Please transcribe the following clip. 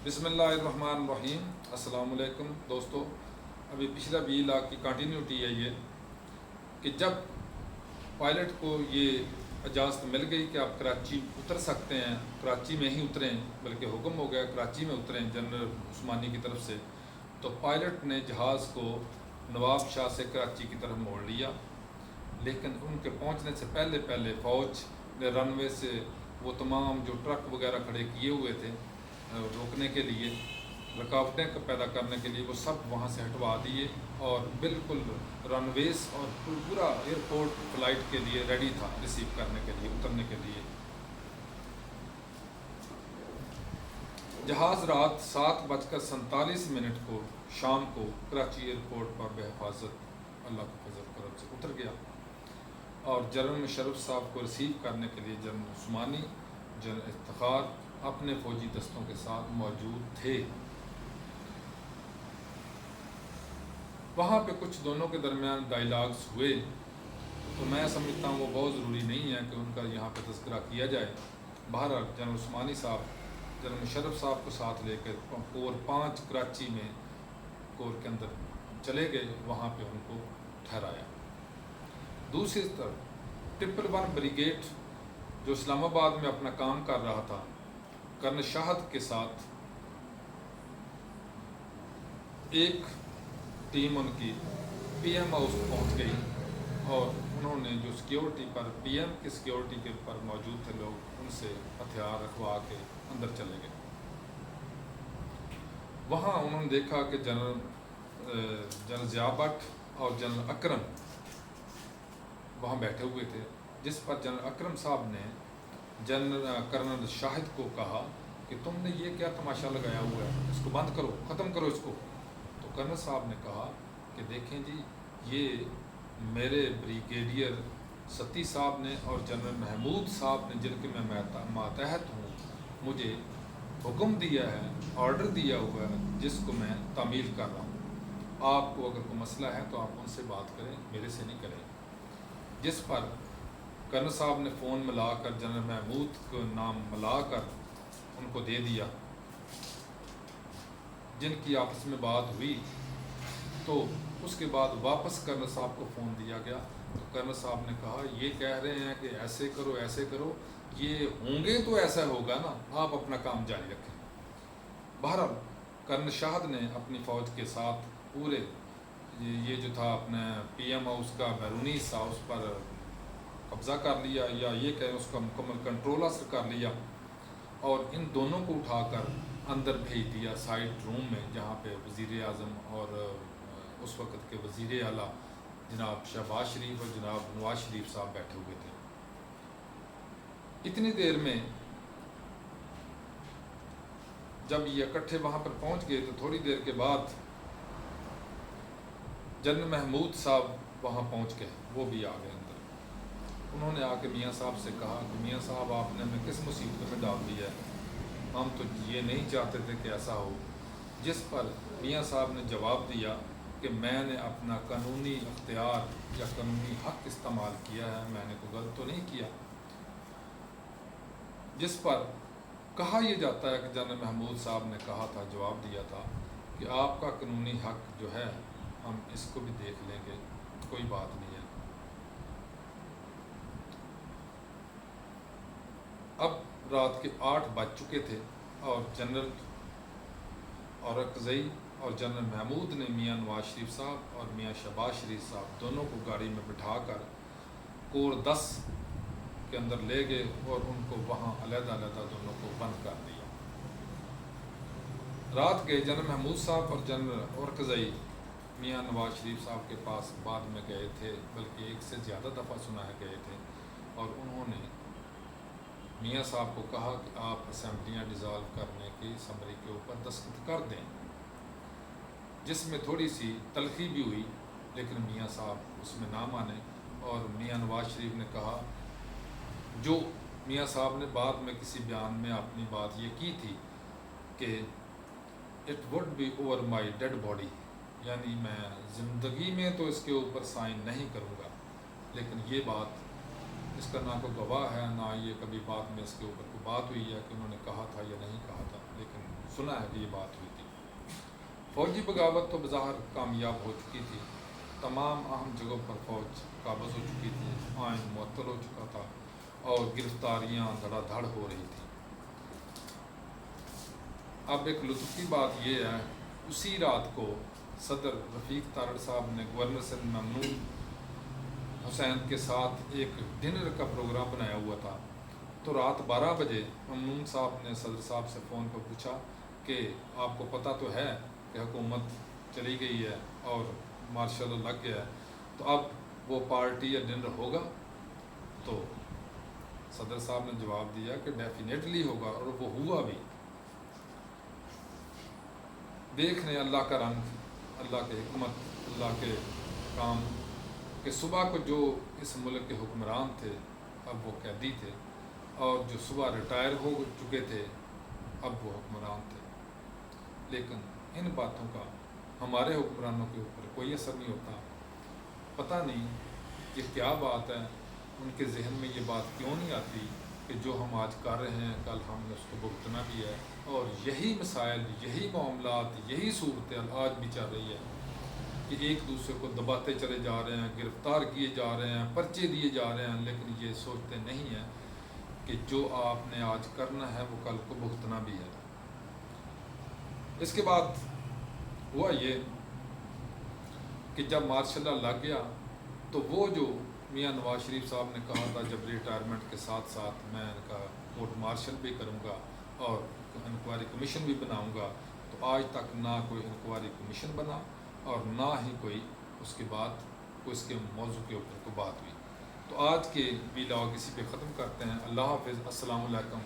بسم اللہ الرحمن الرحیم۔ السلام علیکم دوستو، ابھی پچھلا ویلاگ کی کنٹینیوٹی ہے یہ کہ جب پائلٹ کو یہ اجازت مل گئی کہ آپ کراچی اتر سکتے ہیں، کراچی میں ہی اتریں، بلکہ حکم ہو گیا کراچی میں اتریں جنرل عثمانی کی طرف سے، تو پائلٹ نے جہاز کو نواب شاہ سے کراچی کی طرف موڑ لیا۔ لیکن ان کے پہنچنے سے پہلے فوج نے رن وے سے وہ تمام جو ٹرک وغیرہ کھڑے کیے ہوئے تھے روکنے کے لیے، رکاوٹیں پیدا کرنے کے لیے، وہ سب وہاں سے ہٹوا دیے اور بالکل رن ویز اور پورا ایئرپورٹ فلائٹ کے لیے ریڈی تھا، ریسیو کرنے کے لیے، اترنے کے لیے۔ جہاز رات 7:47 کو شام کو کراچی ایئرپورٹ پر بحفاظت اللہ کے فضل کرم سے اتر گیا، اور جنرل مشرف صاحب کو ریسیو کرنے کے لیے جنرل عثمانی، جنرل افتخار اپنے فوجی دستوں کے ساتھ موجود تھے۔ وہاں پہ کچھ دونوں کے درمیان ڈائیلاگز ہوئے، تو میں سمجھتا ہوں وہ بہت ضروری نہیں ہے کہ ان کا یہاں پہ تذکرہ کیا جائے۔ بہرحال جنرل عثمانی صاحب جنرل مشرف صاحب کو ساتھ لے کے کور 5 کراچی میں کور کے اندر چلے گئے، وہاں پہ ان کو ٹھہرایا۔ دوسری طرف 111 بریگیڈ جو اسلام آباد میں اپنا کام کر رہا تھا، کرن شاہد کے ساتھ ایک ٹیم ان کی پی ایم ہاؤس پہنچ گئی، اور انہوں نے جو سیکیورٹی پر پی ایم کی سیکیورٹی کے پر موجود تھے لوگ، ان سے ہتھیار رکھوا کے اندر چلے گئے۔ وہاں انہوں نے دیکھا کہ جنرل ضیاء بٹ اور جنرل اکرم وہاں بیٹھے ہوئے تھے، جس پر جنرل اکرم صاحب نے کرنل شاہد کو کہا کہ تم نے یہ کیا تماشا لگایا ہوا ہے، اس کو بند کرو، ختم کرو اس کو۔ تو کرنل صاحب نے کہا کہ دیکھیں جی، یہ میرے بریگیڈیئر ستی صاحب نے اور جنرل محمود صاحب نے، جن کے میں ماتحت ہوں، مجھے حکم دیا ہے، آرڈر دیا ہوا ہے، جس کو میں تعمیل کر رہا ہوں۔ آپ کو اگر کوئی مسئلہ ہے تو آپ ان سے بات کریں، میرے سے نہیں کریں۔ جس پر کرنل صاحب نے فون ملا کر جنرل محمود کو نام ملا کر ان کو دے دیا، جن کی آپس میں بات ہوئی۔ تو اس کے بعد واپس کرنل صاحب کو فون دیا گیا، تو کرنل صاحب نے کہا یہ کہہ رہے ہیں کہ ایسے کرو ایسے کرو، یہ ہوں گے تو ایسا ہوگا نا، آپ اپنا کام جاری رکھیں۔ بہرحال کرنل شاہد نے اپنی فوج کے ساتھ پورے یہ جو تھا اپنے پی ایم ہاؤس کا بیرونی حصہ، اس پر قبضہ کر لیا، یا یہ کہ اس کا مکمل کنٹرول حاصل کر لیا، اور ان دونوں کو اٹھا کر اندر بھیج دیا سائٹ روم میں، جہاں پہ وزیر اعظم اور اس وقت کے وزیر اعلیٰ جناب شہباز شریف اور جناب نواز شریف صاحب بیٹھے ہوئے تھے۔ اتنی دیر میں جب یہ اکٹھے وہاں پر پہنچ گئے، تو تھوڑی دیر کے بعد جنرل محمود صاحب وہاں پہنچ گئے، وہ بھی آ گئے اندر۔ انہوں نے آ کے میاں صاحب سے کہا کہ میاں صاحب، آپ نے ہمیں کس مصیبت میں ڈال دیا ہے، ہم تو یہ نہیں چاہتے تھے کہ ایسا ہو۔ جس پر میاں صاحب نے جواب دیا کہ میں نے اپنا قانونی اختیار یا قانونی حق استعمال کیا ہے، میں نے کوئی غلط تو نہیں کیا۔ جس پر کہا یہ جاتا ہے کہ جنرل محمود صاحب نے کہا تھا، جواب دیا تھا کہ آپ کا قانونی حق جو ہے ہم اس کو بھی دیکھ لیں گے، کوئی بات نہیں ہے۔ اب رات کے 8 بج چکے تھے، اور جنرل اورکزئی اور جنرل محمود نے میاں نواز شریف صاحب اور میاں شہباز شریف صاحب دونوں کو گاڑی میں بٹھا کر کور 10 کے اندر لے گئے، اور ان کو وہاں علیحدہ علیحدہ دونوں کو بند کر دیا۔ رات کے جنرل محمود صاحب اور جنرل اورکزئی میاں نواز شریف صاحب کے پاس بعد میں گئے تھے، بلکہ ایک سے زیادہ دفعہ سنائے گئے تھے، اور انہوں نے میاں صاحب کو کہا کہ آپ اسمبلیاں ڈیزالو کرنے کی سمری کے اوپر دستخط کر دیں، جس میں تھوڑی سی تلخی بھی ہوئی، لیکن میاں صاحب اس میں نہ مانے، اور میاں نواز شریف نے کہا، جو میاں صاحب نے بعد میں کسی بیان میں اپنی بات یہ کی تھی کہ it would be over my dead body, یعنی میں زندگی میں تو اس کے اوپر سائن نہیں کروں گا، لیکن یہ بات اس کا نہ کوئی گواہ ہے، نہ یہ کبھی بعد میں اس کے اوپر کوئی بات ہوئی ہے کہ انہوں نے کہا تھا یا نہیں کہا تھا، لیکن سنا ہے کہ یہ بات ہوئی تھی۔ فوجی بغاوت تو بظاہر کامیاب ہو چکی تھی، تمام اہم جگہوں پر فوج قابض ہو چکی تھی، آئین معطل ہو چکا تھا اور گرفتاریاں دھڑا دھڑ ہو رہی تھیں۔ اب ایک لطف کی بات یہ ہے، اسی رات کو صدر رفیق تارڑ صاحب نے گورنر سندھ ممنون حسین کے ساتھ ایک ڈنر کا پروگرام بنایا ہوا تھا، تو رات 12 بجے ممنون صاحب نے صدر صاحب سے فون پر پوچھا کہ آپ کو پتہ تو ہے کہ حکومت چلی گئی ہے اور مارشل لا لگ گیا ہے، تو اب وہ پارٹی یا ڈنر ہوگا؟ تو صدر صاحب نے جواب دیا کہ ڈیفینیٹلی ہوگا، اور وہ ہوا بھی۔ دیکھ رہے ہیں اللہ کا رنگ، اللہ کے حکمت، اللہ کے کام، کہ صبح کو جو اس ملک کے حکمران تھے اب وہ قیدی تھے، اور جو صبح ریٹائر ہو چکے تھے اب وہ حکمران تھے۔ لیکن ان باتوں کا ہمارے حکمرانوں کے اوپر کوئی اثر نہیں ہوتا۔ پتہ نہیں کہ کیا بات ہے، ان کے ذہن میں یہ بات کیوں نہیں آتی کہ جو ہم آج کر رہے ہیں کل ہم نے اس کو بھگتنا بھی ہے، اور یہی مسائل، یہی معاملات، یہی صورتحال آج بھی چل رہی ہے کہ ایک دوسرے کو دباتے چلے جا رہے ہیں، گرفتار کیے جا رہے ہیں، پرچے دیے جا رہے ہیں، لیکن یہ سوچتے نہیں ہیں کہ جو آپ نے آج کرنا ہے وہ کل کو بھگتنا بھی ہے۔ اس کے بعد ہوا یہ کہ جب مارشل لا لگ گیا تو وہ جو میاں نواز شریف صاحب نے کہا تھا جب ریٹائرمنٹ کے ساتھ ساتھ میں ان کا کورٹ مارشل بھی کروں گا اور انکوائری کمیشن بھی بناؤں گا، تو آج تک نہ کوئی انکوائری کمیشن بنا اور نہ ہی کوئی اس کے بعد کوئی اس کے موضوع کے اوپر کوئی بات ہوئی۔ تو آج کے ویلاگ اسی پہ ختم کرتے ہیں۔ اللہ حافظ، السلام علیکم۔